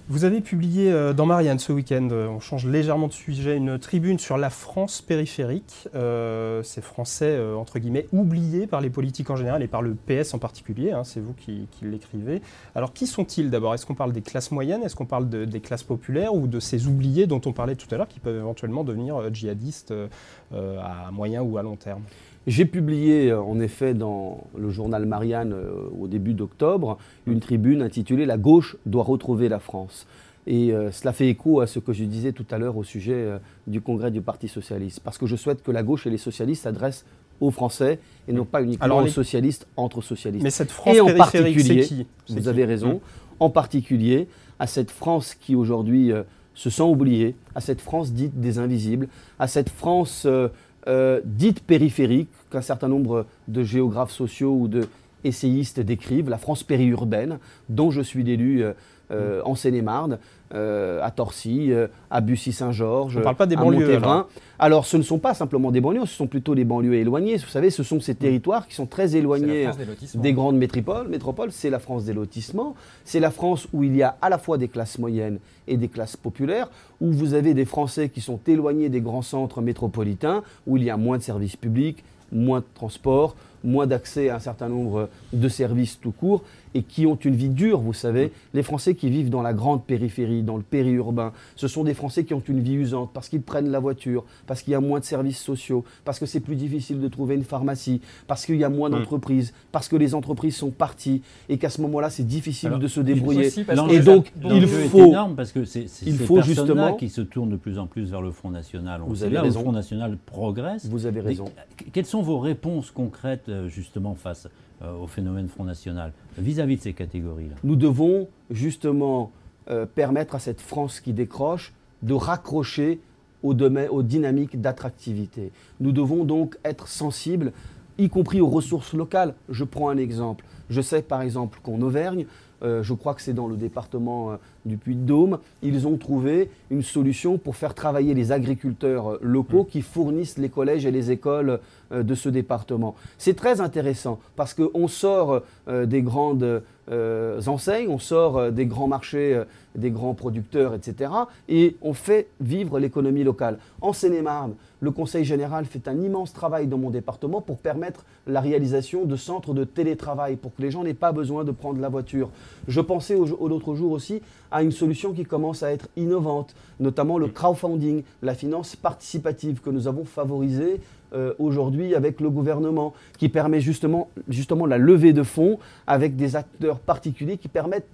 Vous avez publié dans Marianne ce week-end, on change légèrement de sujet, une tribune sur la France périphérique, ces Français entre guillemets oubliés par les politiques en général et par le PS en particulier, hein, c'est vous qui l'écrivez. Alors qui sont-ils d'abord? Est-ce qu'on parle des classes moyennes, est-ce qu'on parle des classes populaires ou de ces oubliés dont on parlait tout à l'heure qui peuvent éventuellement devenir djihadistes à moyen ou à long terme? J'ai publié en effet dans le journal Marianne au début d'octobre une tribune intitulée « La gauche doit retrouver la France ». Et cela fait écho à ce que je disais tout à l'heure au sujet du congrès du Parti socialiste. Parce que je souhaite que la gauche et les socialistes s'adressent aux Français et non pas uniquement aux socialistes entre socialistes. Mais cette France et périphérique, c'est qui? Vous avez raison, en particulier à cette France qui aujourd'hui se sent oubliée, à cette France dite des invisibles, à cette France dite périphérique, qu'un certain nombre de géographes sociaux ou de essayistes décrivent, la France périurbaine, dont je suis l'élu en Seine-et-Marne, à Torcy, à Bussy-Saint-Georges, à Montévrain. Alors ce ne sont pas simplement des banlieues, ce sont plutôt les banlieues éloignées. Vous savez, ce sont ces territoires qui sont très éloignés des grandes métropoles. C'est la France des lotissements. C'est la France où il y a à la fois des classes moyennes et des classes populaires, où vous avez des Français qui sont éloignés des grands centres métropolitains, où il y a moins de services publics, moins de transports, moins d'accès à un certain nombre de services tout court et qui ont une vie dure, vous savez. Les Français qui vivent dans la grande périphérie, dans le périurbain, ce sont des Français qui ont une vie usante parce qu'ils prennent la voiture, parce qu'il y a moins de services sociaux, parce que c'est plus difficile de trouver une pharmacie, parce qu'il y a moins d'entreprises, parce que les entreprises sont parties et qu'à ce moment-là, c'est difficile de se débrouiller. Et donc, il faut... énorme parce que c'est ces personnes-là qui se tournent de plus en plus vers le Front National. Vous avez raison. Le Front National progresse. Vous avez raison. Quelles sont vos réponses concrètes justement face au phénomène Front National vis-à-vis de ces catégories-là? Nous devons justement permettre à cette France qui décroche de raccrocher aux dynamiques d'attractivité. Nous devons donc être sensibles, y compris aux ressources locales. Je prends un exemple. Je sais par exemple qu'en Auvergne, je crois que c'est dans le département du Puy-de-Dôme, ils ont trouvé une solution pour faire travailler les agriculteurs locaux qui fournissent les collèges et les écoles de ce département. C'est très intéressant parce qu'on sort des grandes enseignes, on sort des grands marchés, des grands producteurs, etc. et on fait vivre l'économie locale. En Seine-et-Marne, le Conseil général fait un immense travail dans mon département pour permettre la réalisation de centres de télétravail pour que les gens n'aient pas besoin de prendre la voiture. Je pensais l'autre jour aussi à une solution qui commence à être innovante, notamment le crowdfunding, la finance participative que nous avons favorisée aujourd'hui avec le gouvernement, qui permet justement la levée de fonds avec des acteurs particuliers qui permettent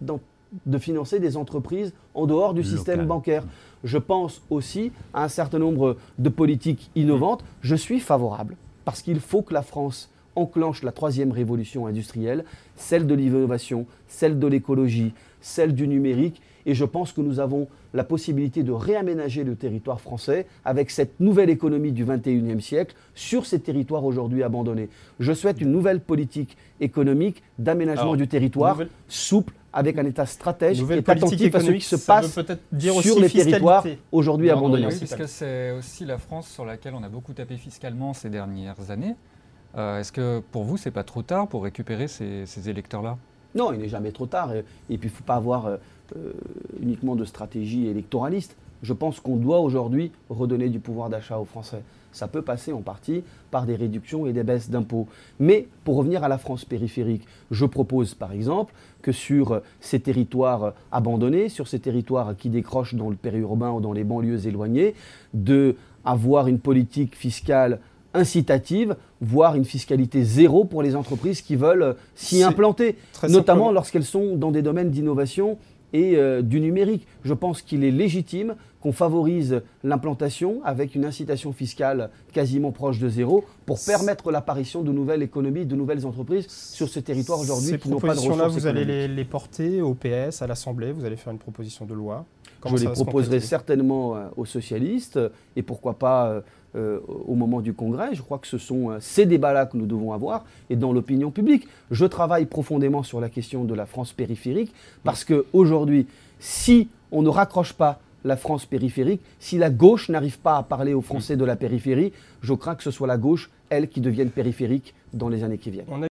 de financer des entreprises en dehors du système bancaire. Je pense aussi à un certain nombre de politiques innovantes. Je suis favorable parce qu'il faut que la France enclenche la troisième révolution industrielle, celle de l'innovation, celle de l'écologie, celle du numérique. Et je pense que nous avons la possibilité de réaménager le territoire français avec cette nouvelle économie du XXIe siècle sur ces territoires aujourd'hui abandonnés. Je souhaite une nouvelle politique économique d'aménagement du territoire souple, avec un État stratège qui est attentif à ce qui se passe sur les territoires aujourd'hui abandonnés. Oui, puisque c'est aussi la France sur laquelle on a beaucoup tapé fiscalement ces dernières années. Est-ce que pour vous, c'est pas trop tard pour récupérer ces électeurs-là? Non, il n'est jamais trop tard. Et puis, il ne faut pas avoir uniquement de stratégie électoraliste. Je pense qu'on doit aujourd'hui redonner du pouvoir d'achat aux Français. Ça peut passer en partie par des réductions et des baisses d'impôts. Mais pour revenir à la France périphérique, je propose par exemple que sur ces territoires abandonnés, sur ces territoires qui décrochent dans le périurbain ou dans les banlieues éloignées, d'avoir une politique fiscale incitative, voire une fiscalité zéro pour les entreprises qui veulent s'y implanter, notamment lorsqu'elles sont dans des domaines d'innovation et du numérique. Je pense qu'il est légitime qu'on favorise l'implantation avec une incitation fiscale quasiment proche de zéro pour permettre l'apparition de nouvelles économies, de nouvelles entreprises sur ce territoire aujourd'hui qui n'ont pas de ressources économiques. Ces propositions-là, vous allez les porter au PS, à l'Assemblée, vous allez faire une proposition de loi? Je les proposerai certainement aux socialistes et pourquoi pas au moment du Congrès. Je crois que ce sont ces débats-là que nous devons avoir et dans l'opinion publique. Je travaille profondément sur la question de la France périphérique parce qu'aujourd'hui, si on ne raccroche pas la France périphérique, si la gauche n'arrive pas à parler aux Français de la périphérie, je crains que ce soit la gauche, elle, qui devienne périphérique dans les années qui viennent.